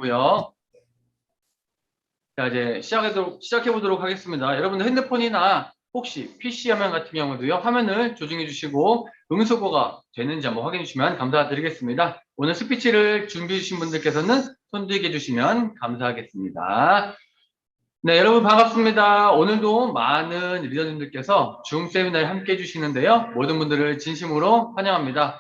되겠고요. 자, 이제 시작해 보도록 하겠습니다. 여러분들 핸드폰이나 혹시 PC 화면 같은 경우도요, 화면을 조정해 주시고 음소거가 되는지 한번 확인해 주시면 감사드리겠습니다. 오늘 스피치를 준비해 주신 분들께서는 손 들게 해주시면 감사하겠습니다. 네, 여러분 반갑습니다. 오늘도 많은 리더님들께서 줌 세미나에 함께 해주시는데요. 모든 분들을 진심으로 환영합니다.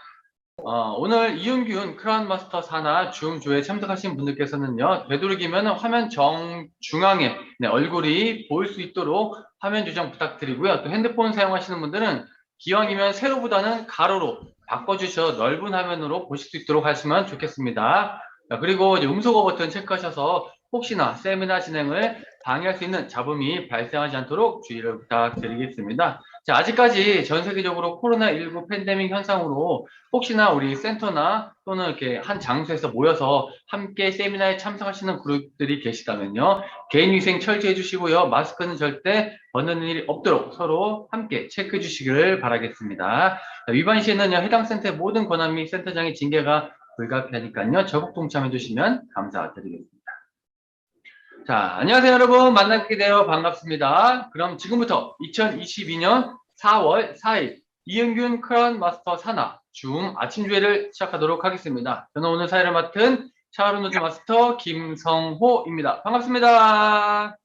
오늘 이윤균 크라운 마스터 사나 줌 조에 참석하신 분들께서는요, 되도록이면 화면 정중앙에 얼굴이 보일 수 있도록 화면 조정 부탁드리고요. 또 핸드폰 사용하시는 분들은 기왕이면 세로보다는 가로로 바꿔주셔서 넓은 화면으로 보실 수 있도록 하시면 좋겠습니다. 자, 그리고 이제 음소거 버튼 체크하셔서 혹시나 세미나 진행을 방해할 수 있는 잡음이 발생하지 않도록 주의를 부탁드리겠습니다. 자, 아직까지 전 세계적으로 코로나19 팬데믹 현상으로 혹시나 우리 센터나 또는 이렇게 한 장소에서 모여서 함께 세미나에 참석하시는 그룹들이 계시다면요, 개인위생 철저해 주시고요, 마스크는 절대 벗는 일이 없도록 서로 함께 체크해 주시기를 바라겠습니다. 자, 위반 시에는요, 해당 센터의 모든 권한 및 센터장의 징계가 불가피하니까요, 적극 동참해 주시면 감사드리겠습니다. 자, 안녕하세요 여러분, 만나게 되어 반갑습니다. 그럼 지금부터 2022년 4월 4일 이은균 크라운 마스터 사나 줌 아침 주회를 시작하도록 하겠습니다. 저는 오늘 사회를 맡은 샤르노즈 마스터 김성호입니다. 반갑습니다.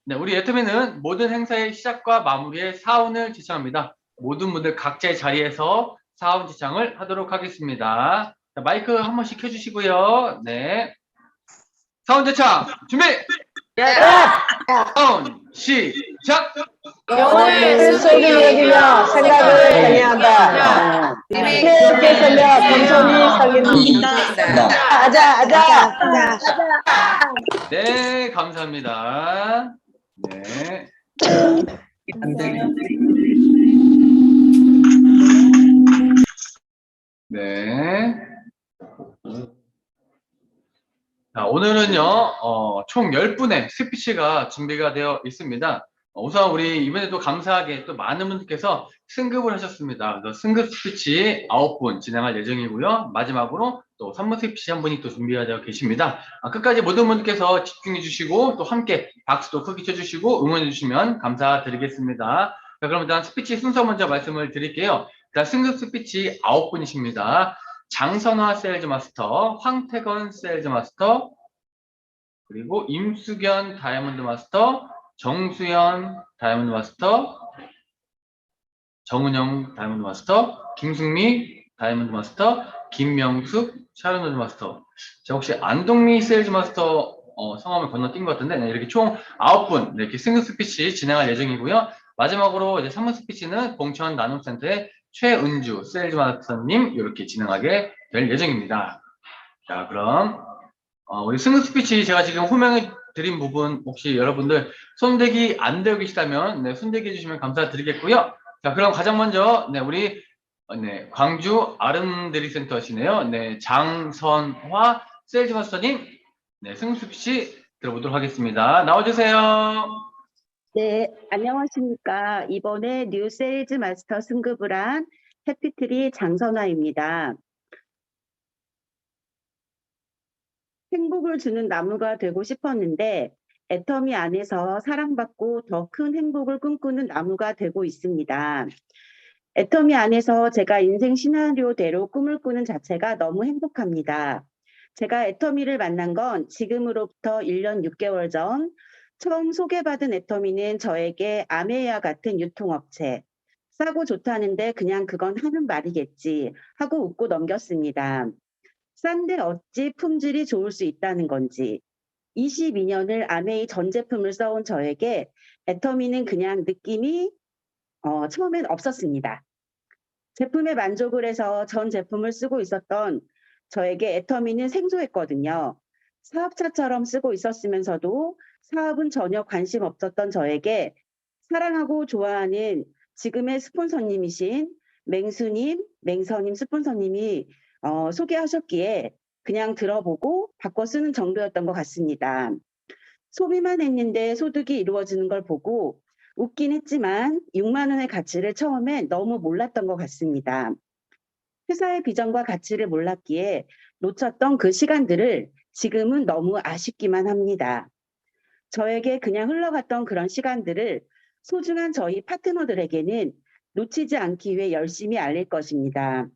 네, 우리 애터미는 모든 행사의 시작과 마무리에 사운을 지창합니다. 모든 분들 각자의 자리에서 사운 지창을 하도록 하겠습니다. 자, 마이크 한 번씩 켜주시고요. 네. 사운 제창 준비! 사운 시작! 영혼을 속이 여기며 생각을 정리한다. 힘있게 살려 겸손히 살린다. 아자. 네, 감사합니다. 네. 네. 자, 오늘은요, 총 10분의 스피치가 준비가 되어 있습니다. 우선 우리 이번에도 감사하게 또 많은 분들께서 승급을 하셨습니다. 그래서 승급 스피치 9분 진행할 예정이고요. 마지막으로 또 3분 스피치 한 분이 또 준비가 되어 계십니다. 끝까지 모든 분들께서 집중해 주시고 또 함께 박수도 크게 쳐주시고 응원해 주시면 감사드리겠습니다. 자, 그럼 일단 스피치 순서 먼저 말씀을 드릴게요. 일단 승급 스피치 9분이십니다. 장선화 세일즈 마스터, 황태건 세일즈 마스터, 그리고 임수견 다이아몬드 마스터, 정수연 다이아몬드 마스터, 정은영 다이아몬드 마스터, 김승미 다이아몬드 마스터, 김명숙 샤르노즈 마스터. 제가 혹시 안동미 세일즈 마스터 성함을 건너뛴 것 같은데, 네, 이렇게 총 9분 이렇게 승급 스피치 진행할 예정이고요. 마지막으로 이제 3분 스피치는 봉천 나눔센터의 최은주 세일즈 마스터님 이렇게 진행하게 될 예정입니다. 자, 그럼 우리 승급 스피치 제가 지금 호명해 드린 부분 혹시 여러분들 손대기 안 되고 계시다면 네, 손대기 해주시면 감사드리겠고요. 자, 그럼 가장 먼저 네, 우리 광주 아름대리센터시네요. 네, 장선화 세일즈 마스터님 네, 승급 스피치 들어보도록 하겠습니다. 나와주세요. 네, 안녕하십니까. 이번에 뉴 세일즈 마스터 승급을 한 해피트리 장선화입니다. 행복을 주는 나무가 되고 싶었는데 애터미 안에서 사랑받고 더 큰 행복을 꿈꾸는 나무가 되고 있습니다. 애터미 안에서 제가 인생 시나리오대로 꿈을 꾸는 자체가 너무 행복합니다. 제가 애터미를 만난 건 지금으로부터 1년 6개월 전 처음 소개받은 애터미는 저에게 아메이아 같은 유통업체, 싸고 좋다는데 그냥 그건 하는 말이겠지 하고 웃고 넘겼습니다. 싼데 어찌 품질이 좋을 수 있다는 건지. 22년을 아메이 전 제품을 써온 저에게 애터미는 그냥 느낌이 처음엔 없었습니다. 제품에 만족을 해서 전 제품을 쓰고 있었던 저에게 애터미는 생소했거든요. 사업차처럼 쓰고 있었으면서도 사업은 전혀 관심 없었던 저에게 사랑하고 좋아하는 지금의 스폰서님이신 맹서님 스폰서님이 소개하셨기에 그냥 들어보고 바꿔 쓰는 정도였던 것 같습니다. 소비만 했는데 소득이 이루어지는 걸 보고 웃긴 했지만 6만 원의 가치를 처음에 너무 몰랐던 것 같습니다. 회사의 비전과 가치를 몰랐기에 놓쳤던 그 시간들을 지금은 너무 아쉽기만 합니다. 저에게 그냥 흘러갔던 그런 시간들을 소중한 저희 파트너들에게는 놓치지 않기 위해 열심히 알릴 것입니다.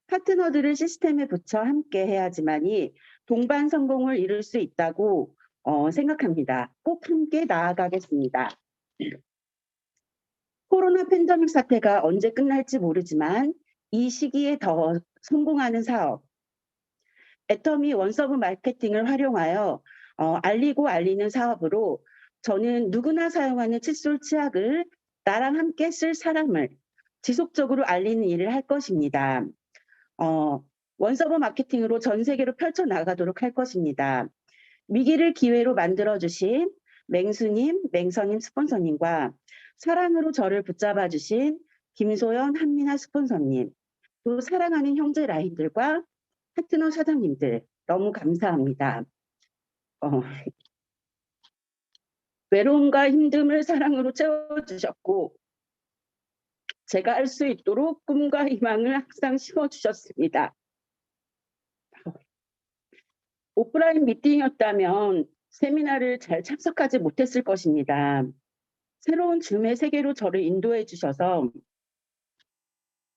파트너들을 시스템에 붙여 함께 해야지만이 동반 성공을 이룰 수 있다고 생각합니다. 꼭 함께 나아가겠습니다. 코로나 팬데믹 사태가 언제 끝날지 모르지만 이 시기에 더 성공하는 사업, 애터미 원서브 마케팅을 활용하여 알리고 알리는 사업으로 저는 누구나 사용하는 칫솔 치약을 나랑 함께 쓸 사람을 지속적으로 알리는 일을 할 것입니다. 원서브 마케팅으로 전 세계로 펼쳐나가도록 할 것입니다. 위기를 기회로 만들어주신 맹수님, 맹서님 스폰서님과 사랑으로 저를 붙잡아 주신 김소연, 한민아 스폰서님, 또 사랑하는 형제 라인들과 파트너 사장님들 너무 감사합니다. 외로움과 힘듦을 사랑으로 채워주셨고 제가 할 수 있도록 꿈과 희망을 항상 심어주셨습니다. 오프라인 미팅이었다면 세미나를 잘 참석하지 못했을 것입니다. 새로운 줌의 세계로 저를 인도해 주셔서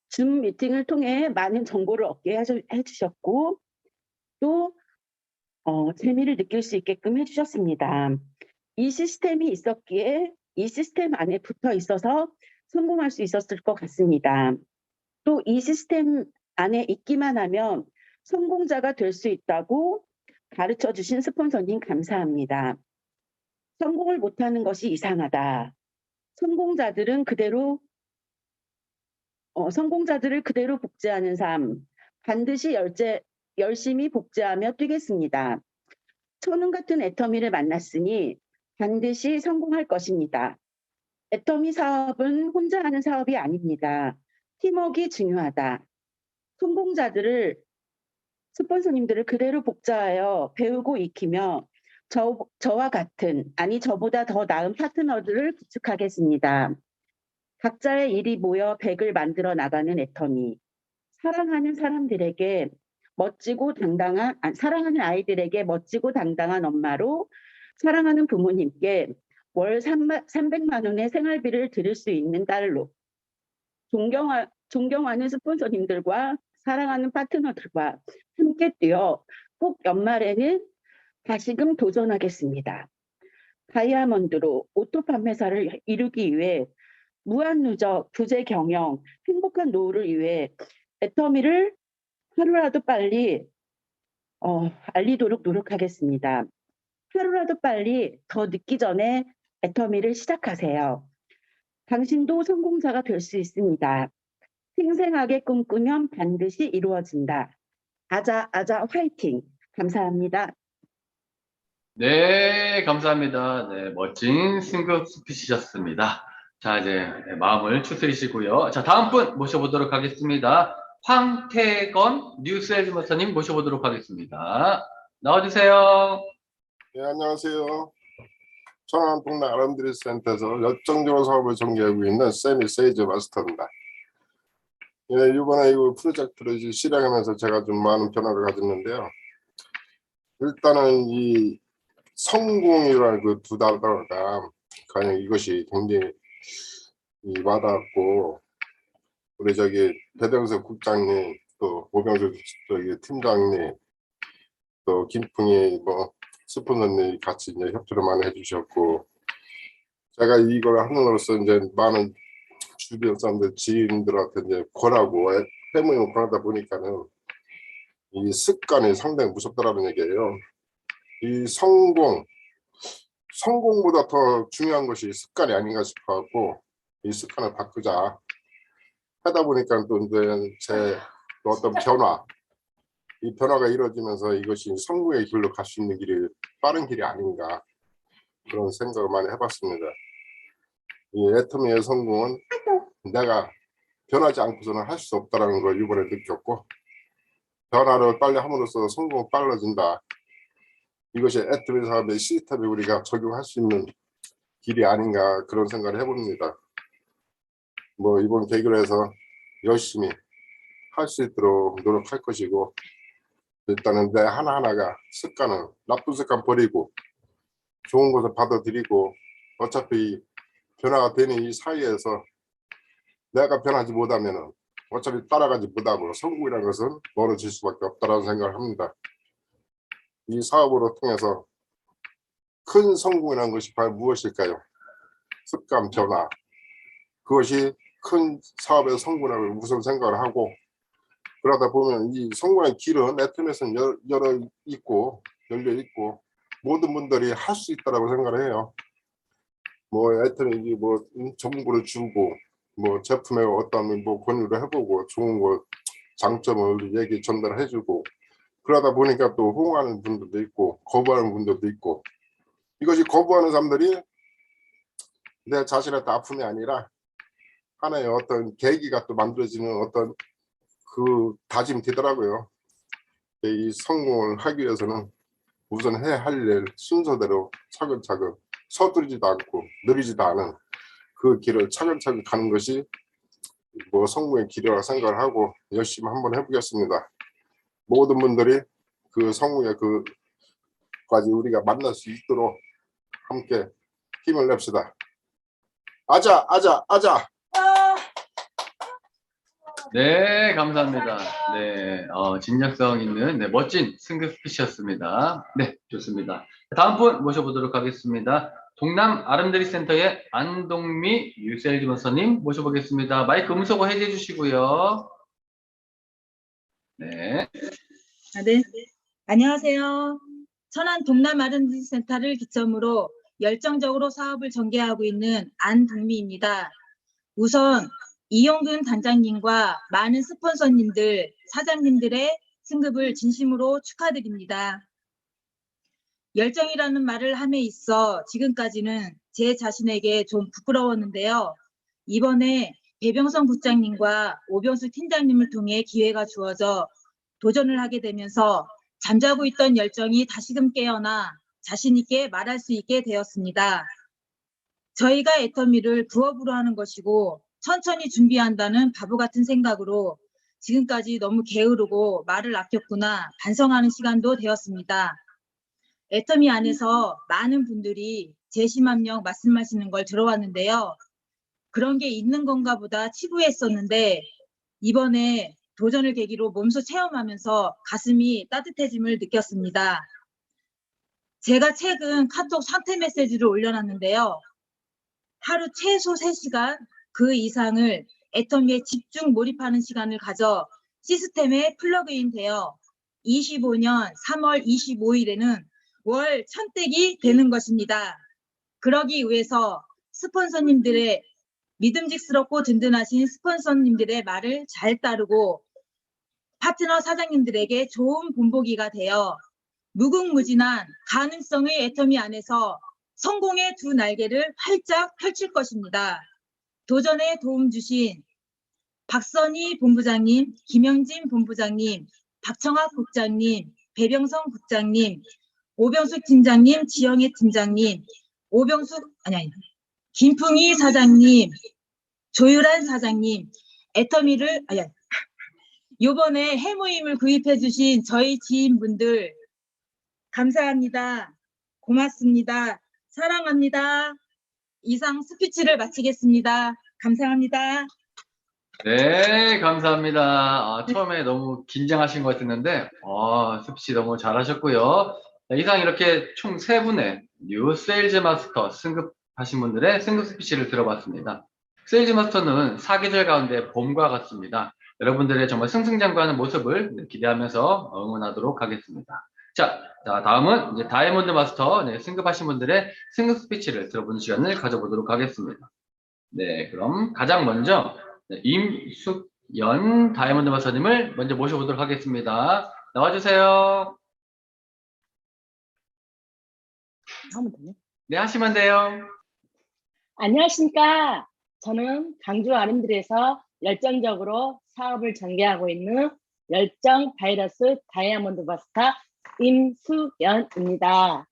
줌 미팅을 통해 많은 정보를 얻게 해주셨고 또 재미를 느낄 수 있게끔 해주셨습니다. 이 시스템이 있었기에 이 시스템 안에 붙어 있어서 성공할 수 있었을 것 같습니다. 또 이 시스템 안에 있기만 하면 성공자가 될 수 있다고 가르쳐 주신 스폰서님 감사합니다. 성공을 못하는 것이 이상하다. 성공자들을 그대로 복제하는 삶, 반드시 열심히 복제하며 뛰겠습니다. 천운 같은 애터미를 만났으니 반드시 성공할 것입니다. 애터미 사업은 혼자 하는 사업이 아닙니다. 팀워크가 중요하다. 스폰서님들을 그대로 복제하여 배우고 익히며 저와 같은, 아니 저보다 더 나은 파트너들을 구축하겠습니다. 각자의 일이 모여 100을 만들어 나가는 애터미. 사랑하는 아이들에게 멋지고 당당한 엄마로, 사랑하는 부모님께 월 300만 원의 생활비를 드릴 수 있는 딸로, 존경하는 스폰서님들과 사랑하는 파트너들과 함께 뛰어 꼭 연말에는 다시금 도전하겠습니다. 다이아몬드로 오토 판매사를 이루기 위해 무한 누적, 부재 경영, 행복한 노후를 위해 애터미를 하루라도 빨리 알리도록 노력하겠습니다. 하루라도 빨리 더 늦기 전에 애터미를 시작하세요. 당신도 성공자가 될 수 있습니다. 생생하게 꿈꾸면 반드시 이루어진다. 아자 화이팅! 감사합니다. 네, 감사합니다. 네, 멋진 승급 스피치셨습니다. 자, 이제 마음을 추스리시고요. 자, 다음 분 모셔보도록 하겠습니다. 황태건 뉴스에드머서님 모셔보도록 하겠습니다. 나와주세요. 네, 안녕하세요. 천안 동네 아름드리 센터에서 열정적으로 사업을 전개하고 있는 세미 세이즈 마스터입니다. 예, 이번에 이 프로젝트를 실행하면서 제가 좀 많은 변화를 가졌는데요. 일단은 이 성공이라는 그 두 단어가 과연 이것이 굉장히 와닿았고, 우리 배병석 국장님, 또 오병수 팀장님, 또 김풍희 스폰서님 같이 이제 협조를 많이 해주셨고, 제가 이걸 함으로써 이제 많은 주변 사람들, 지인들한테 이제 권하고 해모임을 권하다 보니까는 이 습관이 상당히 무섭더라는 얘기예요. 이 성공보다 더 중요한 것이 습관이 아닌가 싶어갖고 이 습관을 바꾸자 하다 보니까 또 이제 제 어떤 이 변화가 이루어지면서 이것이 성공의 길로 갈 수 있는 길이 빠른 길이 아닌가, 그런 생각을 많이 해봤습니다. 이 애터미의 성공은 내가 변하지 않고서는 할 수 없다는 걸 이번에 느꼈고, 변화를 빨리 함으로써 성공은 빨라진다. 이것이 애터미 사업의 시스템에 우리가 적용할 수 있는 길이 아닌가, 그런 생각을 해봅니다. 이번 계기로 해서 열심히 할 수 있도록 노력할 것이고, 일단은 내 하나하나가 습관을, 나쁜 습관 버리고 좋은 것을 받아들이고, 어차피 변화가 되는 이 사이에서 내가 변하지 못하면은 어차피 따라가지 못하고 성공이라는 것은 멀어질 수밖에 없다라는 생각을 합니다. 이 사업으로 통해서 큰 성공이라는 것이 과연 무엇일까요? 습관 변화. 그것이 큰 사업의 성공이라고 우선 생각을 하고, 그러다 보면 이 성공의 길은 애터미에서는 열려 있고 모든 분들이 할 수 있다라고 생각을 해요. 뭐 애터미 뭐 정보를 주고 뭐 제품의 어떤 뭐 권유를 해보고 좋은 거 장점을 얘기 전달해주고, 그러다 보니까 또 호응하는 분들도 있고 거부하는 분들도 있고, 이것이 거부하는 사람들이 내 자신한테 아픔이 아니라 하나의 어떤 계기가 또 만들어지는 어떤 그 다짐이 되더라고요. 이 성공을 하기 위해서는 우선 해야 할 일 순서대로 차근차근 서두르지도 않고 느리지도 않은 그 길을 차근차근 가는 것이 뭐 성공의 길이라고 생각을 하고 열심히 한번 해보겠습니다. 모든 분들이 그 성공의 그까지 우리가 만날 수 있도록 함께 힘을 냅시다. 아자 아자 아자. 네, 감사합니다. 네, 진정성 있는 네, 멋진 승급 스피치였습니다. 네, 좋습니다. 다음 분 모셔보도록 하겠습니다. 동남 아름드리 센터의 안동미 유세일즈 원서님 모셔보겠습니다. 마이크 음소거 해제해 주시고요. 네. 네. 안녕하세요. 천안 동남 R&D 센터를 기점으로 열정적으로 사업을 전개하고 있는 안동미입니다. 우선 이용균 단장님과 많은 스폰서님들, 사장님들의 승급을 진심으로 축하드립니다. 열정이라는 말을 함에 있어 지금까지는 제 자신에게 좀 부끄러웠는데요. 이번에 배병선 국장님과 오병수 팀장님을 통해 기회가 주어져 도전을 하게 되면서 잠자고 있던 열정이 다시금 깨어나 자신 있게 말할 수 있게 되었습니다. 저희가 애터미를 부업으로 하는 것이고 천천히 준비한다는 바보 같은 생각으로 지금까지 너무 게으르고 말을 아꼈구나 반성하는 시간도 되었습니다. 애터미 안에서 많은 분들이 제심합력 말씀하시는 걸 들어왔는데요. 그런 게 있는 건가 보다 치부했었는데 이번에 도전을 계기로 몸소 체험하면서 가슴이 따뜻해짐을 느꼈습니다. 제가 최근 카톡 상태 메시지를 올려놨는데요. 하루 최소 3시간 그 이상을 애터미에 집중 몰입하는 시간을 가져 시스템에 플러그인 되어 25년 3월 25일에는 월 1000댁이 되는 것입니다. 그러기 위해서 스폰서님들의 믿음직스럽고 든든하신 스폰서님들의 말을 잘 따르고 파트너 사장님들에게 좋은 본보기가 되어 무궁무진한 가능성의 애터미 안에서 성공의 두 날개를 활짝 펼칠 것입니다. 도전에 도움 주신 박선희 본부장님, 김영진 본부장님, 박청학 국장님, 배병성 국장님, 오병숙 팀장님, 지영애 팀장님, 김풍희 사장님, 조율한 사장님, 애터미를 요번에 해모임을 구입해 주신 저희 지인분들 감사합니다. 고맙습니다. 사랑합니다. 이상 스피치를 마치겠습니다. 감사합니다. 네, 감사합니다. 처음에 너무 긴장하신 것 같았는데, 스피치 너무 잘하셨고요. 네, 이상 이렇게 총 3분의 뉴 세일즈 마스터 승급하신 분들의 승급 스피치를 들어봤습니다. 세일즈 마스터는 사계절 가운데 봄과 같습니다. 여러분들의 정말 승승장구하는 모습을 기대하면서 응원하도록 하겠습니다. 자, 다음은 이제 다이아몬드 마스터 승급하신 분들의 승급 스피치를 들어보는 시간을 가져보도록 하겠습니다. 네, 그럼 가장 먼저 임숙연 다이아몬드 마스터님을 먼저 모셔보도록 하겠습니다. 나와주세요. 네, 하시면 돼요. 안녕하십니까. 저는 강주 아름드리에서 열정적으로 사업을 전개하고 있는 열정 바이러스 다이아몬드 마스터 임숙연입니다.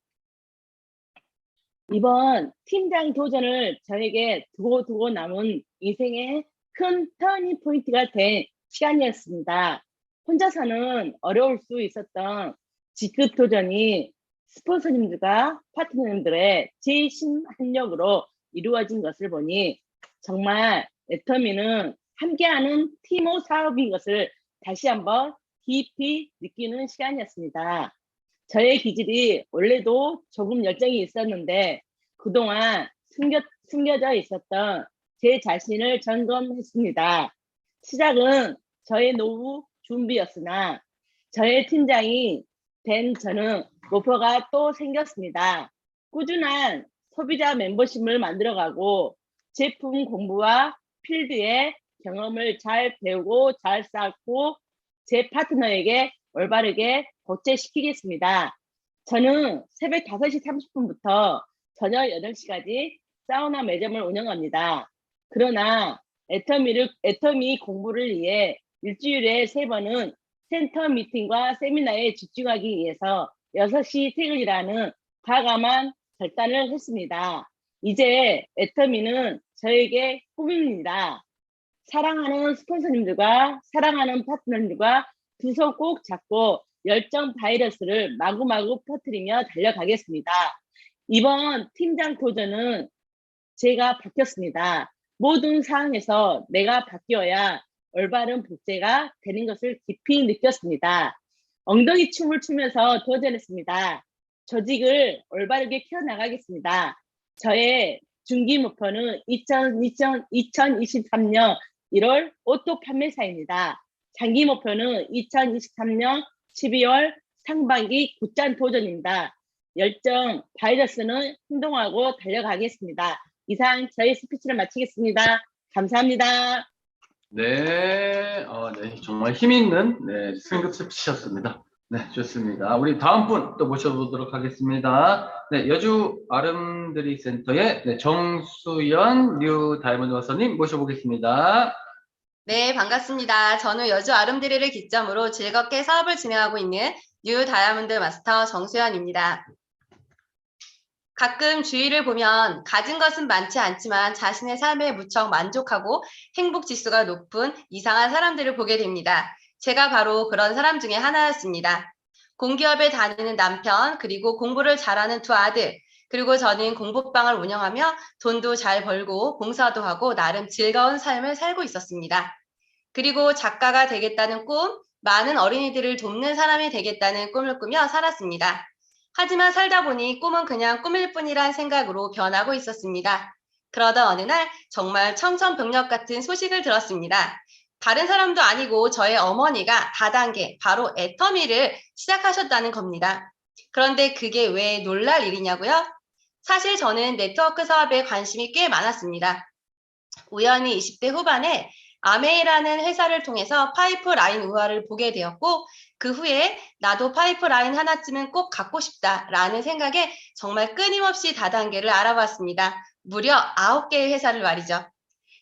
이번 팀장 도전을 저에게 두고 남은 인생의 큰 터닝 포인트가 된 시간이었습니다. 혼자서는 어려울 수 있었던 직급 도전이 스폰서님들과 파트너님들의 재심합력으로 이루어진 것을 보니 정말 애터미는 함께하는 팀워크 사업인 것을 다시 한번 깊이 느끼는 시간이었습니다. 저의 기질이 원래도 조금 열정이 있었는데 그동안 숨겨져 있었던 제 자신을 점검했습니다. 시작은 저의 노후 준비였으나 저의 팀장이 된 저는 목표가 또 생겼습니다. 꾸준한 소비자 멤버십을 만들어가고 제품 공부와 필드의 경험을 잘 배우고 잘 쌓고 제 파트너에게 올바르게 복제시키겠습니다. 저는 새벽 5시 30분부터 저녁 8시까지 사우나 매점을 운영합니다. 그러나 애터미 공부를 위해 일주일에 3번은 센터 미팅과 세미나에 집중하기 위해서 6시 퇴근이라는 과감한 결단을 했습니다. 이제 애터미는 저에게 꿈입니다. 사랑하는 스폰서님들과 사랑하는 파트너님들과 두 손 꼭 잡고 열정 바이러스를 마구마구 퍼뜨리며 달려가겠습니다. 이번 팀장 도전은 제가 바뀌었습니다. 모든 상황에서 내가 바뀌어야 올바른 복제가 되는 것을 깊이 느꼈습니다. 엉덩이 춤을 추면서 도전했습니다. 조직을 올바르게 키워나가겠습니다. 저의 중기 목표는 2023년 1월 오토 판매사입니다. 장기 목표는 2023년 12월 상반기 굿잔 도전입니다. 열정 바이러스는 행동하고 달려가겠습니다. 이상 저희 스피치를 마치겠습니다. 감사합니다. 네, 네, 정말 힘 있는 네, 승급 스피치였습니다. 네, 좋습니다. 우리 다음 분 또 모셔보도록 하겠습니다. 네, 여주 아름드리 센터의 네, 정수연 뉴 다이아몬드 마스터님 모셔보겠습니다. 네, 반갑습니다. 저는 여주 아름드리를 기점으로 즐겁게 사업을 진행하고 있는 뉴 다이아몬드 마스터 정수연입니다. 가끔 주위를 보면 가진 것은 많지 않지만 자신의 삶에 무척 만족하고 행복 지수가 높은 이상한 사람들을 보게 됩니다. 제가 바로 그런 사람 중에 하나였습니다. 공기업에 다니는 남편, 그리고 공부를 잘하는 두 아들, 그리고 저는 공부방을 운영하며 돈도 잘 벌고 봉사도 하고 나름 즐거운 삶을 살고 있었습니다. 그리고 작가가 되겠다는 꿈, 많은 어린이들을 돕는 사람이 되겠다는 꿈을 꾸며 살았습니다. 하지만 살다 보니 꿈은 그냥 꿈일 뿐이란 생각으로 변하고 있었습니다. 그러던 어느 날 정말 청천벽력 같은 소식을 들었습니다. 다른 사람도 아니고 저의 어머니가 다단계, 바로 애터미를 시작하셨다는 겁니다. 그런데 그게 왜 놀랄 일이냐고요? 사실 저는 네트워크 사업에 관심이 꽤 많았습니다. 우연히 20대 후반에 아메이라는 회사를 통해서 파이프라인 우화를 보게 되었고 그 후에 나도 파이프라인 하나쯤은 꼭 갖고 싶다라는 생각에 정말 끊임없이 다단계를 알아봤습니다. 무려 9개의 회사를 말이죠.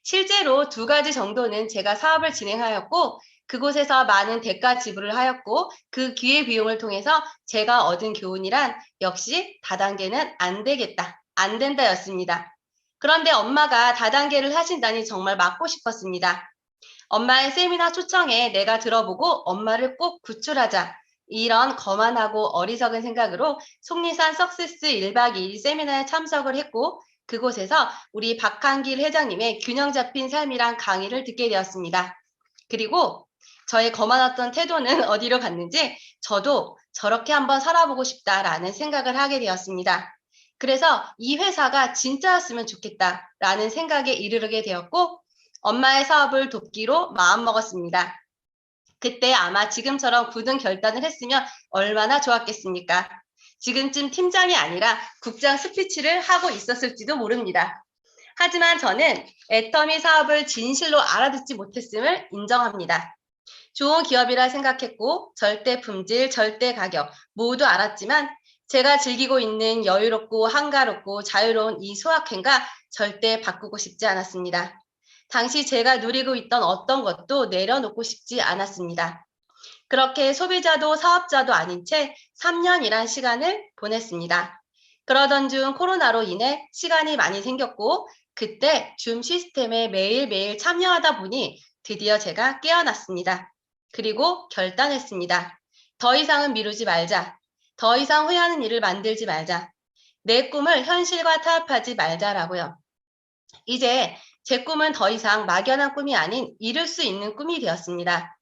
실제로 2가지 정도는 제가 사업을 진행하였고 그곳에서 많은 대가 지불을 하였고 그 기회비용을 통해서 제가 얻은 교훈이란 역시 다단계는 안 되겠다, 안 된다였습니다. 그런데 엄마가 다단계를 하신다니 정말 맞고 싶었습니다. 엄마의 세미나 초청에 내가 들어보고 엄마를 꼭 구출하자. 이런 거만하고 어리석은 생각으로 속리산 석세스 1박 2일 세미나에 참석을 했고 그곳에서 우리 박한길 회장님의 균형 잡힌 삶이란 강의를 듣게 되었습니다. 그리고 저의 거만했던 태도는 어디로 갔는지 저도 저렇게 한번 살아보고 싶다라는 생각을 하게 되었습니다. 그래서 이 회사가 진짜였으면 좋겠다라는 생각에 이르게 되었고 엄마의 사업을 돕기로 마음먹었습니다. 그때 아마 지금처럼 굳은 결단을 했으면 얼마나 좋았겠습니까? 지금쯤 팀장이 아니라 국장 스피치를 하고 있었을지도 모릅니다. 하지만 저는 애터미 사업을 진실로 알아듣지 못했음을 인정합니다. 좋은 기업이라 생각했고 절대 품질, 절대 가격 모두 알았지만 제가 즐기고 있는 여유롭고 한가롭고 자유로운 이 소확행과 절대 바꾸고 싶지 않았습니다. 당시 제가 누리고 있던 어떤 것도 내려놓고 싶지 않았습니다. 그렇게 소비자도 사업자도 아닌 채 3년이란 시간을 보냈습니다. 그러던 중 코로나로 인해 시간이 많이 생겼고 그때 줌 시스템에 매일매일 참여하다 보니 드디어 제가 깨어났습니다. 그리고 결단했습니다. 더 이상은 미루지 말자. 더 이상 후회하는 일을 만들지 말자. 내 꿈을 현실과 타협하지 말자라고요. 이제 제 꿈은 더 이상 막연한 꿈이 아닌 이룰 수 있는 꿈이 되었습니다.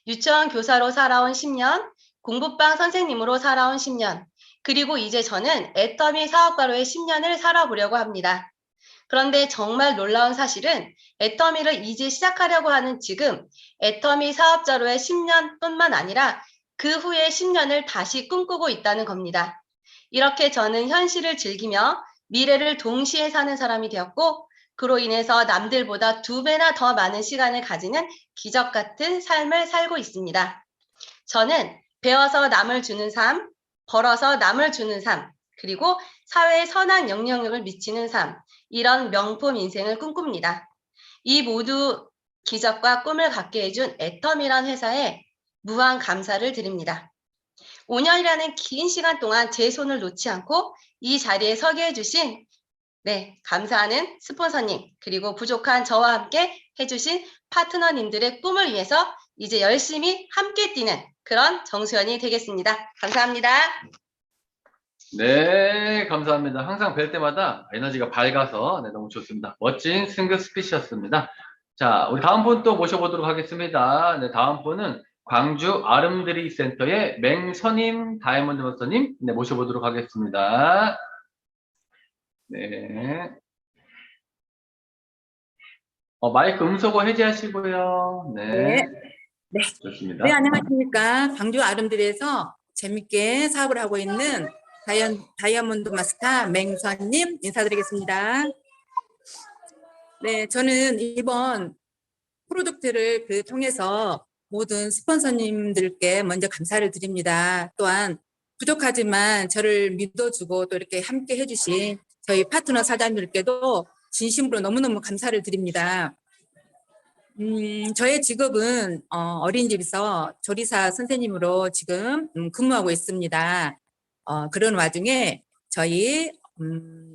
유치원 교사로 살아온 10년, 공부방 선생님으로 살아온 10년, 그리고 이제 저는 애터미 사업가로의 10년을 살아보려고 합니다. 그런데 정말 놀라운 사실은 애터미를 이제 시작하려고 하는 지금 애터미 사업자로의 10년뿐만 아니라 그 후에 10년을 다시 꿈꾸고 있다는 겁니다. 이렇게 저는 현실을 즐기며 미래를 동시에 사는 사람이 되었고 그로 인해서 남들보다 2배나 더 많은 시간을 가지는 기적 같은 삶을 살고 있습니다. 저는 배워서 남을 주는 삶, 벌어서 남을 주는 삶, 그리고 사회에 선한 영향력을 미치는 삶, 이런 명품 인생을 꿈꿉니다. 이 모두 기적과 꿈을 갖게 해준 애텀이란 회사에 무한 감사를 드립니다. 5년이라는 긴 시간 동안 제 손을 놓지 않고 이 자리에 서게 해주신 감사하는 스폰서님, 그리고 부족한 저와 함께 해주신 파트너님들의 꿈을 위해서 이제 열심히 함께 뛰는 그런 정수연이 되겠습니다. 감사합니다. 네, 감사합니다. 항상 뵐 때마다 에너지가 밝아서 너무 좋습니다. 멋진 승급 스피치였습니다. 자, 우리 다음 분 또 모셔보도록 하겠습니다. 네, 다음 분은 광주 아름드리 센터의 맹선임 다이아몬드 마스터님 모셔보도록 하겠습니다. 네. 마이크 음소거 해제하시고요. 네. 네. 좋습니다. 네, 안녕하십니까. 광주 아름드리에서 재밌게 사업을 하고 있는 다이아몬드 마스터 맹선님 인사드리겠습니다. 네, 저는 이번 프로젝트를 통해서 모든 스폰서님들께 먼저 감사를 드립니다. 또한 부족하지만 저를 믿어주고 또 이렇게 함께 해주신 저희 파트너 사장님들께도 진심으로 너무너무 감사를 드립니다. 저의 직업은 어린이집에서 조리사 선생님으로 지금 근무하고 있습니다. 그런 와중에 저희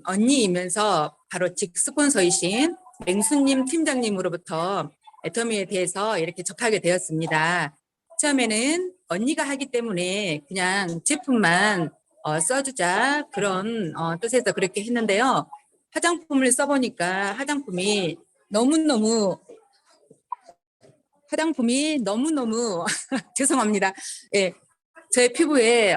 언니이면서 바로 직 스폰서이신 맹수님 팀장님으로부터 애터미에 대해서 이렇게 접하게 되었습니다. 처음에는 언니가 하기 때문에 그냥 제품만 써주자 그런 뜻에서 그렇게 했는데요. 화장품을 써보니까 화장품이 너무너무 죄송합니다. 예, 제 피부에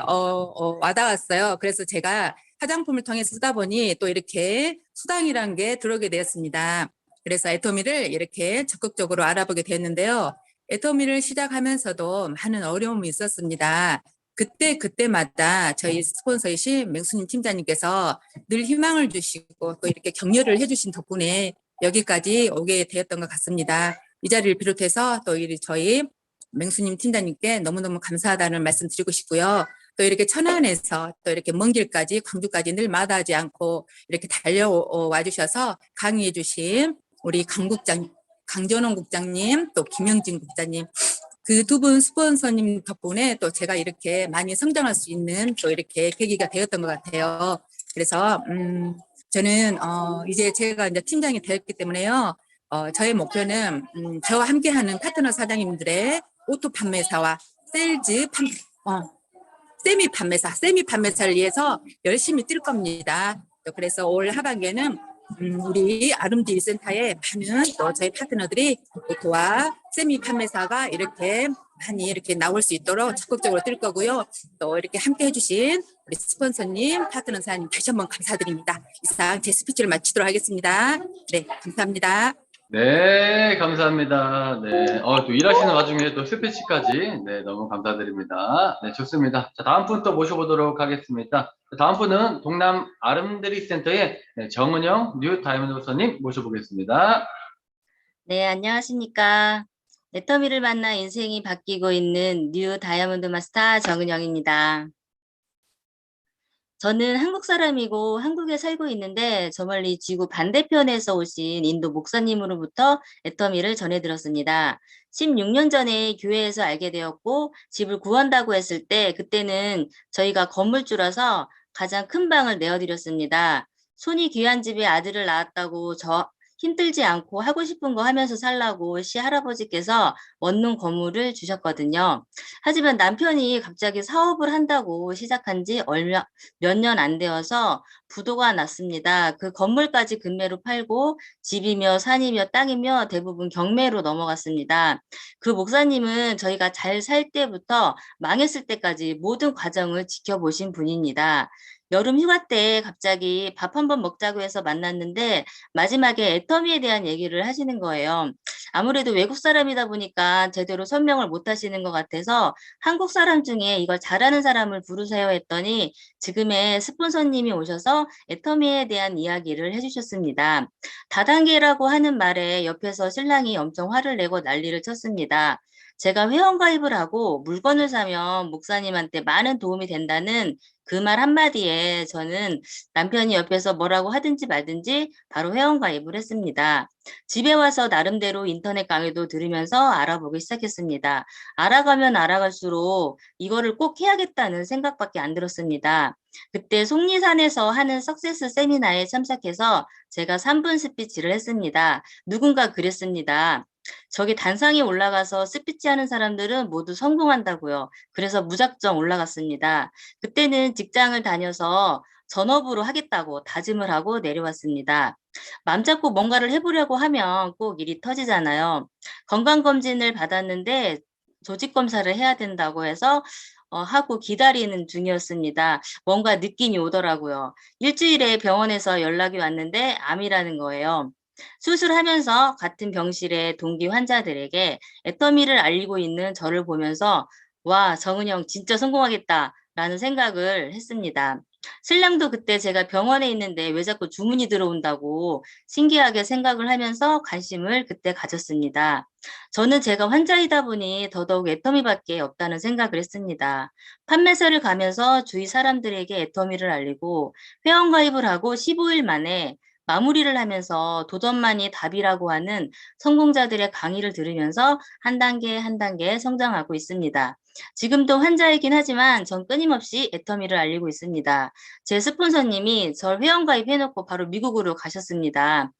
와닿았어요. 그래서 제가 화장품을 통해서 쓰다 보니 또 이렇게 수당이라는 게 들어오게 되었습니다. 그래서 애터미를 이렇게 적극적으로 알아보게 되었는데요. 애터미를 시작하면서도 많은 어려움이 있었습니다. 그때마다 저희 스폰서이신 맹수님 팀장님께서 늘 희망을 주시고 또 이렇게 격려를 해주신 덕분에 여기까지 오게 되었던 것 같습니다. 이 자리를 비롯해서 또 저희 맹수님 팀장님께 너무너무 감사하다는 말씀 드리고 싶고요. 또 이렇게 천안에서 또 이렇게 먼 길까지 광주까지 늘 마다하지 않고 이렇게 달려와 주셔서 강의해 주신 우리 강전원 국장님 또 김영진 국장님 그 두 분 스폰서님 덕분에 또 제가 이렇게 많이 성장할 수 있는 또 이렇게 계기가 되었던 것 같아요. 그래서 저는 이제 제가 이제 팀장이 되었기 때문에요. 저의 목표는 저와 함께하는 파트너 사장님들의 오토 판매사와 세미 판매사를 위해서 열심히 뛸 겁니다. 그래서 올 하반기에는 우리 아름드리 센터에 많은 또 저희 파트너들이 오토와 세미 판매사가 이렇게 많이 이렇게 나올 수 있도록 적극적으로 뛸 거고요. 또 이렇게 함께 해주신 우리 스폰서님, 파트너 사장님 다시 한번 감사드립니다. 이상 제 스피치를 마치도록 하겠습니다. 네, 감사합니다. 네, 감사합니다. 네, 또 일하시는 와중에 또 스피치까지, 너무 감사드립니다. 네, 좋습니다. 자, 다음 분 또 모셔보도록 하겠습니다. 다음 분은 동남 아름드리 센터의 정은영 뉴 다이아몬드 마스터님 모셔보겠습니다. 네, 안녕하십니까. 애터미를 만나 인생이 바뀌고 있는 뉴 다이아몬드 마스터 정은영입니다. 저는 한국 사람이고 한국에 살고 있는데 저 멀리 지구 반대편에서 오신 인도 목사님으로부터 애터미를 전해 들었습니다. 16년 전에 교회에서 알게 되었고 집을 구한다고 했을 때 그때는 저희가 건물주라서 가장 큰 방을 내어드렸습니다. 손이 귀한 집에 아들을 낳았다고 힘들지 않고 하고 싶은 거 하면서 살라고 시할아버지께서 원룸 건물을 주셨거든요. 하지만 남편이 갑자기 사업을 한다고 시작한 지 몇 년 안 되어서 부도가 났습니다. 그 건물까지 금매로 팔고 집이며 산이며 땅이며 대부분 경매로 넘어갔습니다. 그 목사님은 저희가 잘 살 때부터 망했을 때까지 모든 과정을 지켜보신 분입니다. 여름 휴가 때 갑자기 밥 한번 먹자고 해서 만났는데 마지막에 애터미에 대한 얘기를 하시는 거예요. 아무래도 외국 사람이다 보니까 제대로 설명을 못 하시는 것 같아서 한국 사람 중에 이걸 잘하는 사람을 부르세요 했더니 지금의 스폰서님이 오셔서 애터미에 대한 이야기를 해주셨습니다. 다단계라고 하는 말에 옆에서 신랑이 엄청 화를 내고 난리를 쳤습니다. 제가 회원가입을 하고 물건을 사면 목사님한테 많은 도움이 된다는 그 말 한마디에 저는 남편이 옆에서 뭐라고 하든지 말든지 바로 회원가입을 했습니다. 집에 와서 나름대로 인터넷 강의도 들으면서 알아보기 시작했습니다. 알아가면 알아갈수록 이거를 꼭 해야겠다는 생각밖에 안 들었습니다. 그때 속리산에서 하는 석세스 세미나에 참석해서 제가 3분 스피치를 했습니다. 누군가 그랬습니다. 저기 단상에 올라가서 스피치 하는 사람들은 모두 성공한다고요. 그래서 무작정 올라갔습니다. 그때는 직장을 다녀서 전업으로 하겠다고 다짐을 하고 내려왔습니다. 맘 잡고 뭔가를 해보려고 하면 꼭 일이 터지잖아요. 건강검진을 받았는데 조직검사를 해야 된다고 해서 하고 기다리는 중이었습니다. 뭔가 느낌이 오더라고요. 일주일에 병원에서 연락이 왔는데 암이라는 거예요. 수술하면서 같은 병실의 동기 환자들에게 애터미를 알리고 있는 저를 보면서 와, 정은영 진짜 성공하겠다 라는 생각을 했습니다. 신랑도 그때 제가 병원에 있는데 왜 자꾸 주문이 들어온다고 신기하게 생각을 하면서 관심을 그때 가졌습니다. 저는 제가 환자이다 보니 더더욱 애터미밖에 없다는 생각을 했습니다. 판매사를 가면서 주위 사람들에게 애터미를 알리고 회원가입을 하고 15일 만에 마무리를 하면서 도전만이 답이라고 하는 성공자들의 강의를 들으면서 한 단계 한 단계 성장하고 있습니다. 지금도 환자이긴 하지만 전 끊임없이 애터미를 알리고 있습니다. 제 스폰서님이 절 회원가입해놓고 바로 미국으로 가셨습니다.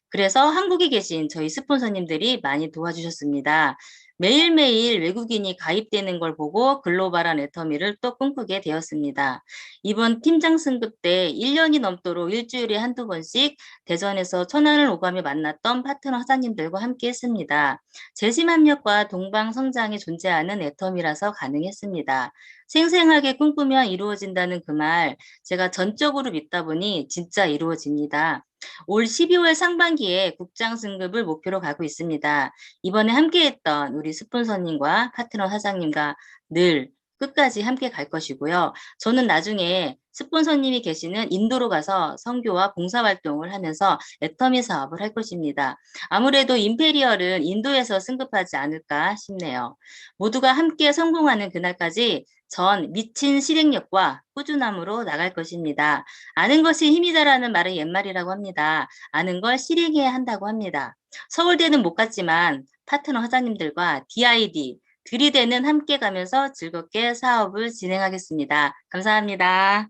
그래서 한국에 계신 저희 스폰서님들이 많이 도와주셨습니다. 매일매일 외국인이 가입되는 걸 보고 글로벌한 애터미를 또 꿈꾸게 되었습니다. 이번 팀장 승급 때 1년이 넘도록 일주일에 한두 번씩 대전에서 천안을 오가며 만났던 파트너 사장님들과 함께 했습니다. 재심합력과 동방성장이 존재하는 애터미라서 가능했습니다. 생생하게 꿈꾸면 이루어진다는 그 말 제가 전적으로 믿다 보니 진짜 이루어집니다. 올 12월 상반기에 국장 승급을 목표로 가고 있습니다. 이번에 함께했던 우리 스폰서님과 파트너 사장님과 늘 끝까지 함께 갈 것이고요. 저는 나중에 스폰서님이 계시는 인도로 가서 선교와 봉사활동을 하면서 애터미 사업을 할 것입니다. 아무래도 임페리얼은 인도에서 승급하지 않을까 싶네요. 모두가 함께 성공하는 그날까지 전 미친 실행력과 꾸준함으로 나갈 것입니다. 아는 것이 힘이다라는 말은 옛말이라고 합니다. 아는 걸 실행해야 한다고 합니다. 서울대는 못 갔지만 파트너 사장님들과 DID, 들이대는 함께 가면서 즐겁게 사업을 진행하겠습니다. 감사합니다.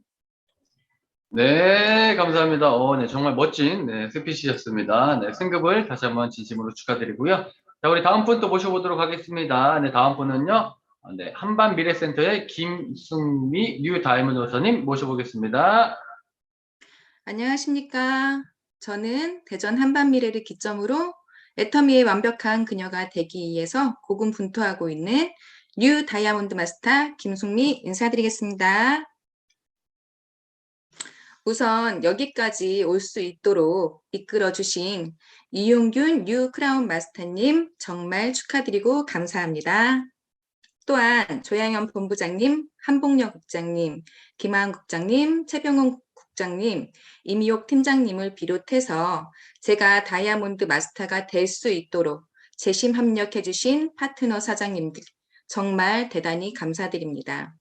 네, 감사합니다. 네, 정말 멋진 스피치였습니다. 네, 승급을 다시 한번 진심으로 축하드리고요. 자, 우리 다음 분 또 모셔보도록 하겠습니다. 네, 다음 분은요. 네, 한반미래센터의 김승미 뉴 다이몬드 여사님 모셔보겠습니다. 안녕하십니까. 저는 대전 한반미래를 기점으로 애터미의 완벽한 그녀가 되기 위해서 고군분투하고 있는 뉴 다이아몬드 마스터 김숙미 인사드리겠습니다. 우선 여기까지 올 수 있도록 이끌어주신 이용균 뉴 크라운 마스터님 정말 축하드리고 감사합니다. 또한 조양현 본부장님, 한복녀 국장님, 김하은 국장님, 최병훈 국장님, 이미옥 팀장님을 비롯해서 제가 다이아몬드 마스터가 될 수 있도록 재심 합력해 주신 파트너 사장님들 정말 대단히 감사드립니다.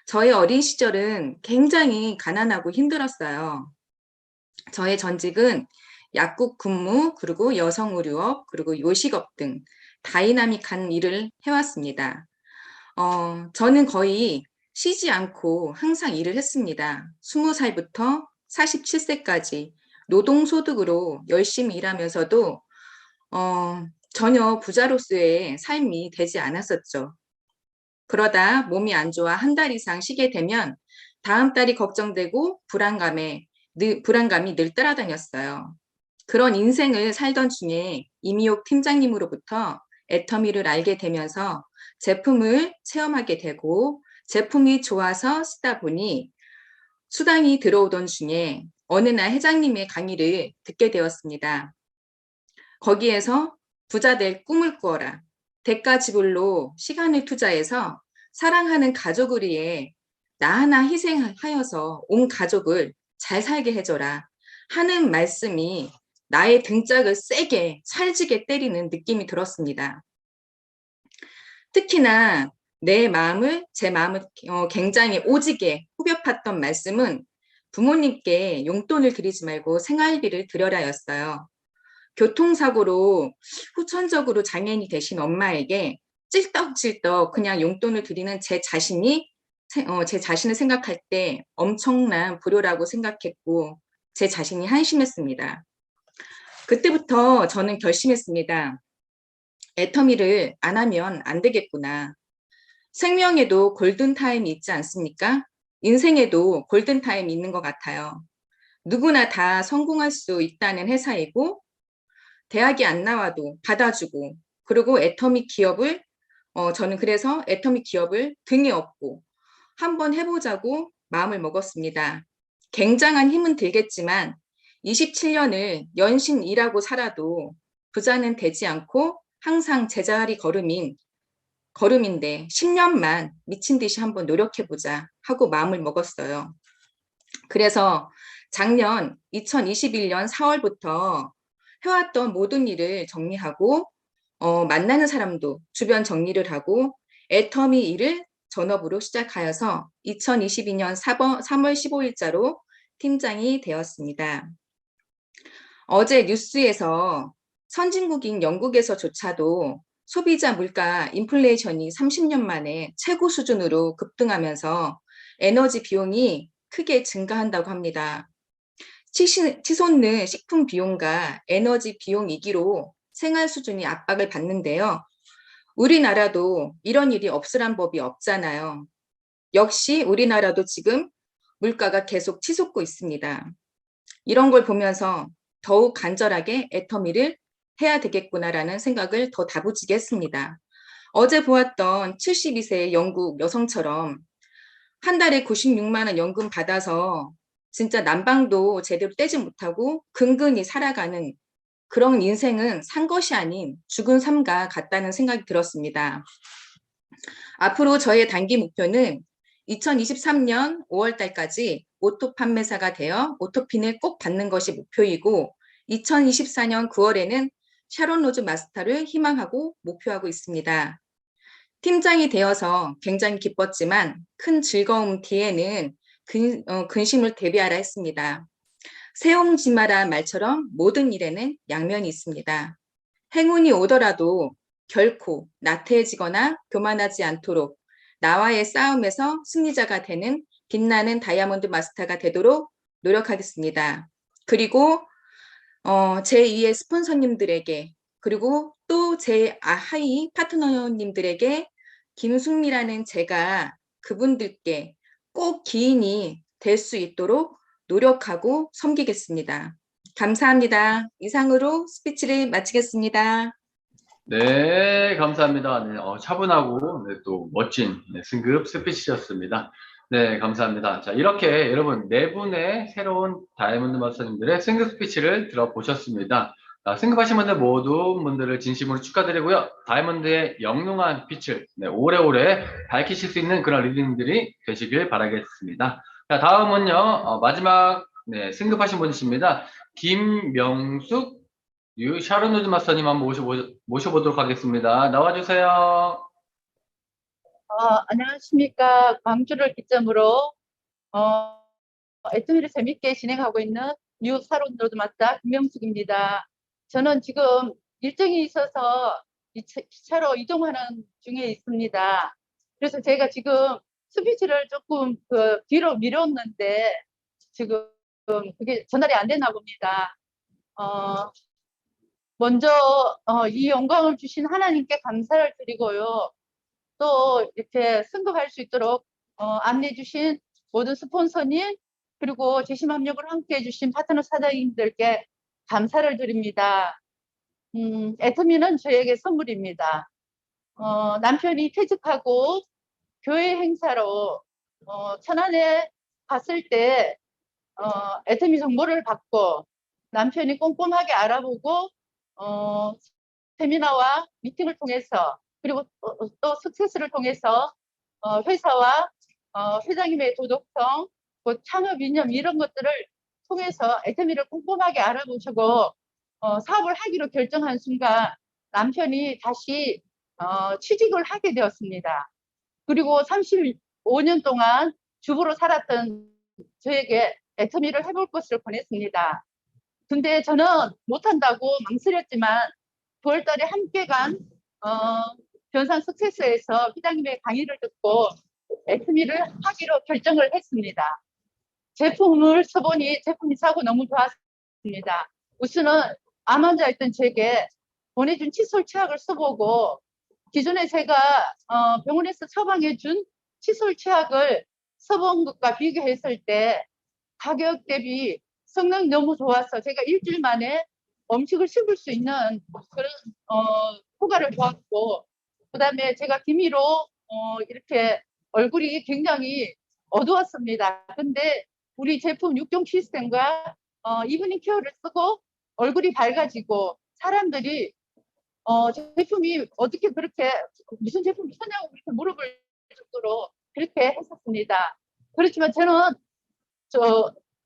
저의 어린 시절은 굉장히 가난하고 힘들었어요. 저의 전직은 약국 근무, 그리고 여성의류업, 그리고 요식업 등 다이나믹한 일을 해왔습니다. 저는 거의 쉬지 않고 항상 일을 했습니다. 20살부터 47세까지 노동소득으로 열심히 일하면서도 전혀 부자로서의 삶이 되지 않았었죠. 그러다 몸이 안 좋아 한 달 이상 쉬게 되면 다음 달이 걱정되고 불안감이 늘 따라다녔어요. 그런 인생을 살던 중에 이미옥 팀장님으로부터 애터미를 알게 되면서 제품을 체험하게 되고 제품이 좋아서 쓰다 보니 수당이 들어오던 중에 어느 날 회장님의 강의를 듣게 되었습니다. 거기에서 부자 될 꿈을 꾸어라. 대가 지불로 시간을 투자해서 사랑하는 가족을 위해 나 하나 희생하여서 온 가족을 잘 살게 해줘라 하는 말씀이 나의 등짝을 세게 찰지게 때리는 느낌이 들었습니다. 특히나 제 마음을 굉장히 오지게 후벼 팠던 말씀은 부모님께 용돈을 드리지 말고 생활비를 드려라였어요. 교통사고로 후천적으로 장애인이 되신 엄마에게 찔떡찔떡 그냥 용돈을 드리는 제 자신을 생각할 때 엄청난 불효라고 생각했고 제 자신이 한심했습니다. 그때부터 저는 결심했습니다. 애터미를 안 하면 안 되겠구나. 생명에도 골든타임이 있지 않습니까? 인생에도 골든타임이 있는 것 같아요. 누구나 다 성공할 수 있다는 회사이고 대학이 안 나와도 받아주고 그리고 애터미 기업을 저는 그래서 애터미 기업을 등에 업고 한번 해보자고 마음을 먹었습니다. 굉장한 힘은 들겠지만 27년을 연신 일하고 살아도 부자는 되지 않고 항상 제자리 걸음인데 10년만 미친 듯이 한번 노력해보자 하고 마음을 먹었어요. 그래서 작년 2021년 4월부터 해왔던 모든 일을 정리하고 만나는 사람도 주변 정리를 하고 애터미 일을 전업으로 시작하여서 2022년 3월 15일자로 팀장이 되었습니다. 어제 뉴스에서 선진국인 영국에서조차도 소비자 물가 인플레이션이 30년 만에 최고 수준으로 급등하면서 에너지 비용이 크게 증가한다고 합니다. 치솟는 식품 비용과 에너지 비용 위기로 생활 수준이 압박을 받는데요. 우리나라도 이런 일이 없으란 법이 없잖아요. 역시 우리나라도 지금 물가가 계속 치솟고 있습니다. 이런 걸 보면서 더욱 간절하게 애터미를 해야 되겠구나라는 생각을 더 다부지게 했습니다. 어제 보았던 72세 영국 여성처럼 한 달에 96만 원 연금 받아서 진짜 난방도 제대로 떼지 못하고 근근히 살아가는 그런 인생은 산 것이 아닌 죽은 삶과 같다는 생각이 들었습니다. 앞으로 저의 단기 목표는 2023년 5월 달까지 오토 판매사가 되어 오토핀을 꼭 받는 것이 목표이고 2024년 9월에는 샤론 로즈 마스터를 희망하고 목표하고 있습니다. 팀장이 되어서 굉장히 기뻤지만 큰 즐거움 뒤에는 근심을 대비하라 했습니다. 새옹지마라 말처럼 모든 일에는 양면이 있습니다. 행운이 오더라도 결코 나태해지거나 교만하지 않도록 나와의 싸움에서 승리자가 되는 빛나는 다이아몬드 마스터가 되도록 노력하겠습니다. 그리고 제2의 스폰서님들에게 그리고 또 제 하이 파트너님들에게 김숙미라는 제가 그분들께 꼭 기인이 될 수 있도록 노력하고 섬기겠습니다. 감사합니다. 이상으로 스피치를 마치겠습니다. 네, 감사합니다. 네, 차분하고 또 멋진 승급 스피치였습니다. 네, 감사합니다. 자, 이렇게 여러분 네 분의 새로운 다이아몬드 마스터님들의 승급 스피치를 들어보셨습니다. 승급하신 분들 모든 분들을 진심으로 축하드리고요. 다이아몬드의 영롱한 빛을 오래오래 밝히실 수 있는 그런 리딩들이 되시길 바라겠습니다. 자, 다음은요, 마지막 승급하신 분이십니다. 김명숙 샤론 로즈 마스터님 한번 모셔보도록 하겠습니다. 나와주세요. 안녕하십니까. 광주를 기점으로 애터미를 재밌게 진행하고 있는 뉴 샤론 로즈 마스터 김명숙입니다. 저는 지금 일정이 있어서 차로 이동하는 중에 있습니다. 그래서 제가 지금 스피치를 조금 뒤로 미뤘는데 지금 그게 전달이 안 되나 봅니다. 먼저 이 영광을 주신 하나님께 감사를 드리고요. 또 이렇게 승급할 수 있도록 안내해 주신 모든 스폰서님 그리고 재심 협력을 함께 해주신 파트너 사장님들께 감사를 드립니다. 애터미는 저에게 선물입니다. 남편이 퇴직하고 교회 행사로 천안에 갔을 때 애터미 정보를 받고 남편이 꼼꼼하게 알아보고 세미나와 미팅을 통해서 그리고 또 스트레스를 통해서 회사와 회장님의 도덕성, 창업 이념 이런 것들을 통해서 애터미를 꼼꼼하게 알아보시고 사업을 하기로 결정한 순간 남편이 다시 취직을 하게 되었습니다. 그리고 35년 동안 주부로 살았던 저에게 애터미를 해볼 것을 권했습니다. 근데 저는 못한다고 망설였지만 9월 달에 함께 간 변산 석세스에서 회장님의 강의를 듣고 애터미를 하기로 결정을 했습니다. 제품을 써보니 제품이 사고 너무 좋았습니다. 우선은 암 환자였던 제게 보내준 칫솔 치약을 써보고 기존에 제가 병원에서 처방해준 칫솔 치약을 써본 것과 비교했을 때 가격 대비 성능이 너무 좋아서 제가 일주일 만에 음식을 씹을 수 있는 그런 효과를 보았고 그 다음에 제가 기미로 이렇게 얼굴이 굉장히 어두웠습니다. 근데 우리 제품 6종 시스템과 이브닝 케어를 쓰고 얼굴이 밝아지고 사람들이 제품이 어떻게 그렇게 무슨 제품을 쓰냐고 그렇게 물어볼 정도로 그렇게 했었습니다. 그렇지만 저는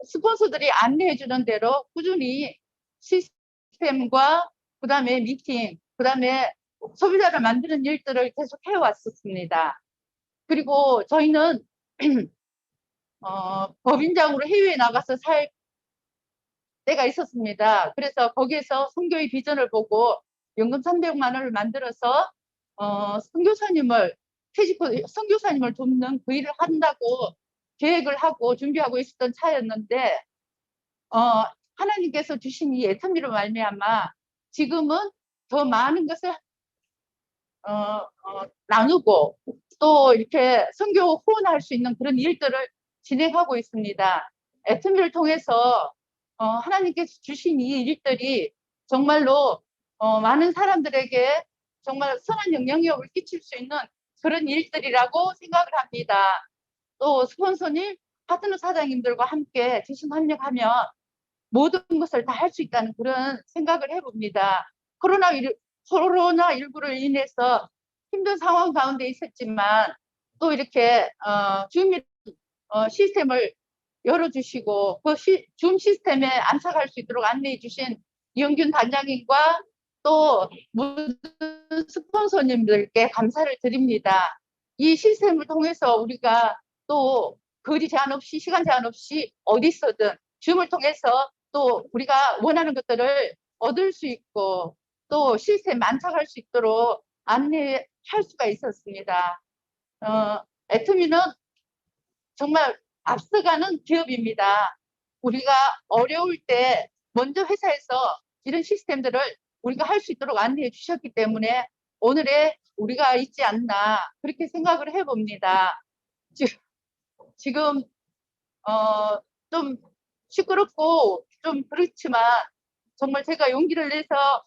스폰서들이 안내해 주는 대로 꾸준히 시스템과 그 다음에 미팅, 그 다음에 소비자를 만드는 일들을 계속 해왔었습니다. 그리고 저희는 법인장으로 해외에 나가서 살 때가 있었습니다. 그래서 거기에서 선교의 비전을 보고 연금 300만 원을 만들어서 선교사님을 퇴직 후 선교사님을 돕는 그 일을 한다고 계획을 하고 준비하고 있었던 차였는데 하나님께서 주신 이 애터미로 말미암아 지금은 더 많은 것을 나누고 또 이렇게 선교 후원할 수 있는 그런 일들을 진행하고 있습니다. 애터미를 통해서 하나님께서 주신 이 일들이 정말로 많은 사람들에게 정말 선한 영향력을 끼칠 수 있는 그런 일들이라고 생각을 합니다. 또 스폰서님, 파트너 사장님들과 함께 재심 협력하면 모든 것을 다 할 수 있다는 그런 생각을 해봅니다. 코로나19로 인해서 힘든 상황 가운데 있었지만 또 이렇게 줌 시스템을 열어주시고 그 줌 시스템에 안착할 수 있도록 안내해 주신 이영균 단장님과 또 모든 스폰서님들께 감사를 드립니다. 이 시스템을 통해서 우리가 또 거리 제한 없이 시간 제한 없이 어디 있어든 줌을 통해서 또 우리가 원하는 것들을 얻을 수 있고 또 시스템에 안착할 수 있도록 안내할 수가 있었습니다. 애터미는 정말 앞서가는 기업입니다. 우리가 어려울 때 먼저 회사에서 이런 시스템들을 우리가 할 수 있도록 안내해 주셨기 때문에 오늘의 우리가 있지 않나 그렇게 생각을 해봅니다. 지금 좀 시끄럽고 좀 그렇지만 정말 제가 용기를 내서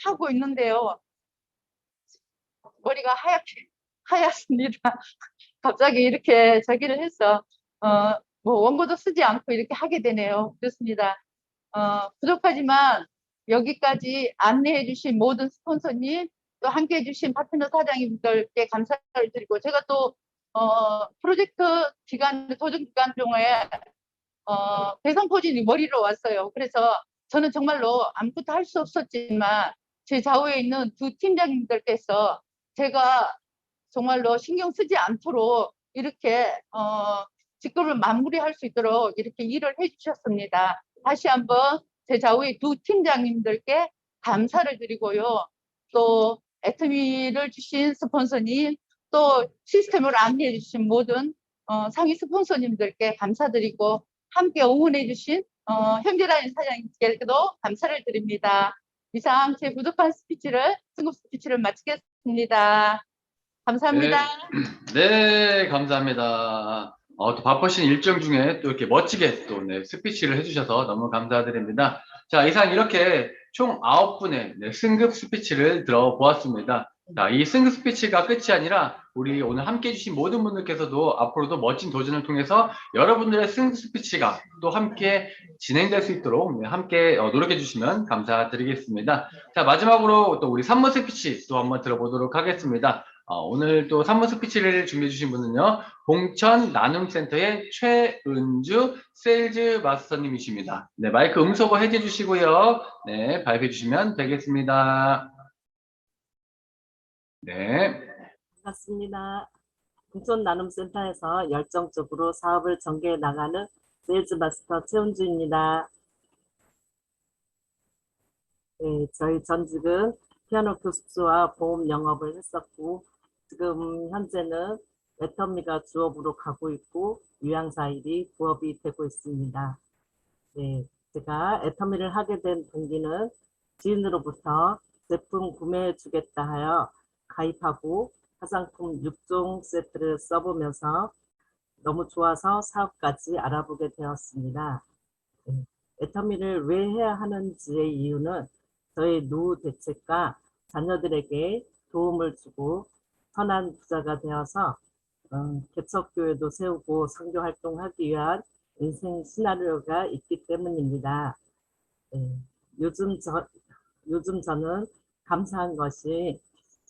하고 있는데요. 머리가 하얗습니다. 갑자기 이렇게 저기를 해서 뭐 원고도 쓰지 않고 이렇게 하게 되네요. 그렇습니다. 부족하지만 여기까지 안내해 주신 모든 스폰서님 또 함께 해 주신 파트너 사장님들께 감사를 드리고 제가 또 프로젝트 기간 도전 기간 중에 대상포진이 머리로 왔어요. 그래서 저는 정말로 아무것도 할 수 없었지만 제 좌우에 있는 두 팀장님들께서 제가 정말로 신경 쓰지 않도록 이렇게 직급을 마무리할 수 있도록 이렇게 일을 해주셨습니다. 다시 한번 제 좌우의 두 팀장님들께 감사를 드리고요. 또 애터미를 주신 스폰서님, 또 시스템을 안내해 주신 모든 상위 스폰서님들께 감사드리고 함께 응원해 주신 현결한 사장님께도 감사를 드립니다. 이상 제 부족한 승급 스피치를 마치겠습니다. 감사합니다. 네, 감사합니다. 또 바쁘신 일정 중에 또 이렇게 멋지게 또 네, 스피치를 해주셔서 너무 감사드립니다. 자, 이상 이렇게 총 9분의 네, 승급 스피치를 들어보았습니다. 자, 이 승급 스피치가 끝이 아니라 우리 오늘 함께 해주신 모든 분들께서도 앞으로도 멋진 도전을 통해서 여러분들의 승급 스피치가 또 함께 진행될 수 있도록 네, 함께 노력해 주시면 감사드리겠습니다. 자, 마지막으로 또 우리 3번 스피치 또 한번 들어보도록 하겠습니다. 오늘 또 3번 스피치를 준비해 주신 분은요, 봉천 나눔센터의 최은주 세일즈 마스터님이십니다. 네, 마이크 음소거 해제 주시고요. 네, 발표해 주시면 되겠습니다. 네. 반갑습니다. 봉천 나눔센터에서 열정적으로 사업을 전개해 나가는 세일즈 마스터 최은주입니다. 네, 저희 전직은 피아노 교습소와 보험 영업을 했었고, 지금 현재는 애터미가 주업으로 가고 있고 유양사 일이 부업이 되고 있습니다. 네, 제가 애터미를 하게 된 동기는 지인으로부터 제품 구매해 주겠다 하여 가입하고 화장품 6종 세트를 써보면서 너무 좋아서 사업까지 알아보게 되었습니다. 네, 애터미를 왜 해야 하는지의 이유는 저희 노후 대책과 자녀들에게 도움을 주고 선한 부자가 되어서 개척교회도 세우고 선교활동하기 위한 인생 시나리오가 있기 때문입니다. 요즘 저는 감사한 것이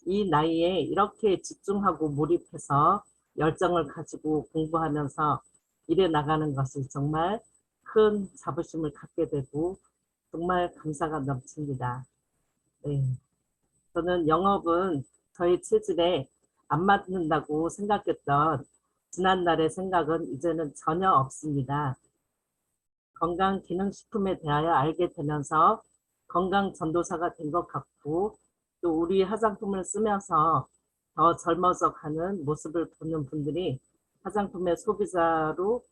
이 나이에 이렇게 집중하고 몰입해서 열정을 가지고 공부하면서 일해 나가는 것이 정말 큰 자부심을 갖게 되고 정말 감사가 넘칩니다. 네. 저는 영업은 저희 체질에 안 맞는다고 생각했던 지난날의 생각은 이제는 전혀 없습니다. 건강기능식품에 대하여 알게 되면서 건강 전도사가 된 것 같고 또 우리 화장품을 쓰면서 더 젊어져 가는 모습을 보는 분들이 화장품의 소비자로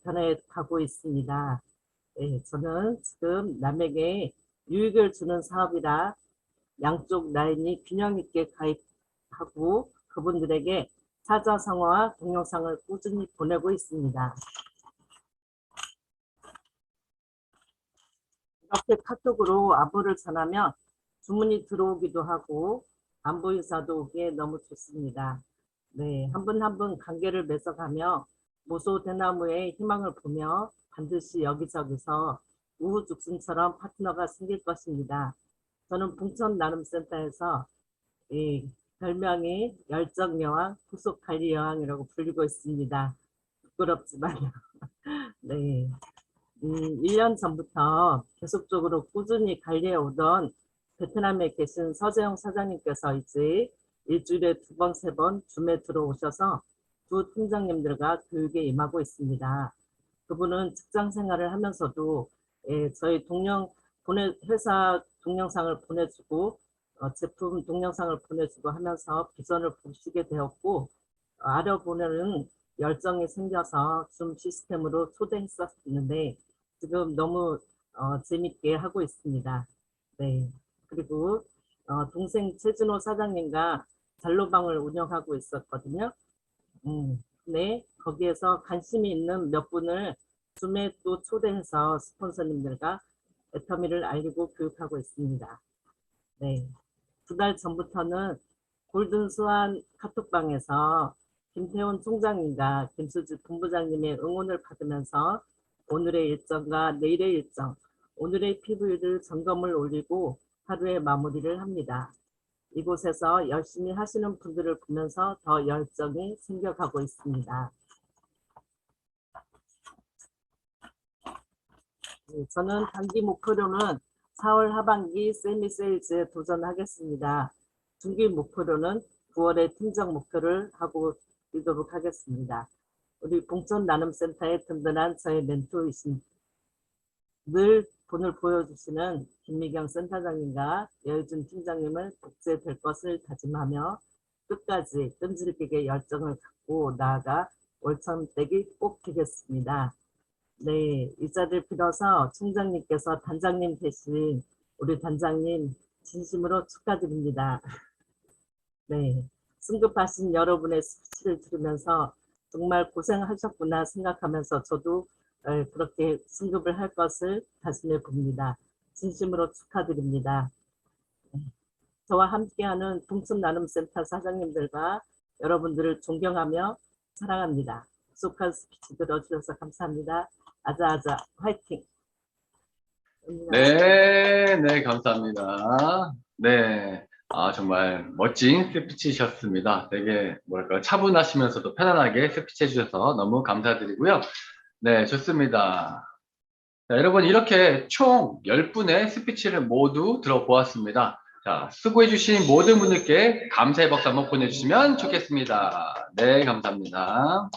변해가고 있습니다. 저는 지금 남에게 유익을 주는 사업이라 양쪽 라인이 균형 있게 가입하고 그분들에게 사자성어와 동영상을 꾸준히 보내고 있습니다. 이렇게 카톡으로 안부를 전하면 주문이 들어오기도 하고 안부 인사도 오기에 너무 좋습니다. 네, 한 분 한 분 관계를 맺어가며 모소 대나무의 희망을 보며 반드시 여기저기서 우후죽순처럼 파트너가 생길 것입니다. 저는 봉천 나눔센터에서 별명이 열정여왕, 후속관리여왕이라고 불리고 있습니다. 부끄럽지만요. 네. 1년 전부터 계속적으로 꾸준히 관리해 오던 베트남에 계신 서재영 사장님께서 이제 일주일에 2번, 3번 줌에 들어오셔서 두 팀장님들과 교육에 임하고 있습니다. 그분은 직장 생활을 하면서도 저희 회사 동영상을 보내주고 제품 동영상을 보내주고 하면서 비전을 보시게 되었고 알아보는 열정이 생겨서 줌 시스템으로 초대했었는데 지금 너무 재밌게 하고 있습니다. 네. 그리고 동생 최진호 사장님과 잔로방을 운영하고 있었거든요. 네, 거기에서 관심이 있는 몇 분을 줌에 또 초대해서 스폰서님들과 애터미를 알리고 교육하고 있습니다. 네, 2달 전부터는 골든스완 카톡방에서 김태훈 총장님과 김수지 본부장님의 응원을 받으면서 오늘의 일정과 내일의 일정, 오늘의 PV를 점검을 올리고 하루의 마무리를 합니다. 이곳에서 열심히 하시는 분들을 보면서 더 열정이 생겨가고 있습니다. 저는 단기 목표로는 4월 하반기 세미세일즈에 도전하겠습니다. 중기 목표로는 9월에 팀장 목표를 하고 있도록 하겠습니다. 우리 봉천 나눔센터의 든든한 저의 멘토이신 늘 본을 보여주시는 김미경 센터장님과 여유준 팀장님을 복제될 것을 다짐하며 끝까지 끈질기게 열정을 갖고 나아가 월천댁이 꼭 되겠습니다. 네, 이 자리를 빌어서 총장님께서 단장님 대신 우리 단장님 진심으로 축하드립니다. 네, 승급하신 여러분의 스피치를 들으면서 정말 고생하셨구나 생각하면서 저도 그렇게 승급을 할 것을 다짐해 봅니다. 진심으로 축하드립니다. 네, 저와 함께하는 동천나눔센터 사장님들과 여러분들을 존경하며 사랑합니다. 속한 스피치 들어주셔서 감사합니다. 아자아자 화이팅! 네, 네, 감사합니다. 네, 정말 멋진 스피치셨습니다. 되게 뭐랄까 차분하시면서도 편안하게 스피치 해주셔서 너무 감사드리고요. 네, 좋습니다. 자, 여러분 이렇게 총 10분의 스피치를 모두 들어보았습니다. 자, 수고해주신 모든 분들께 감사의 박수 한번 보내주시면 좋겠습니다. 네, 감사합니다.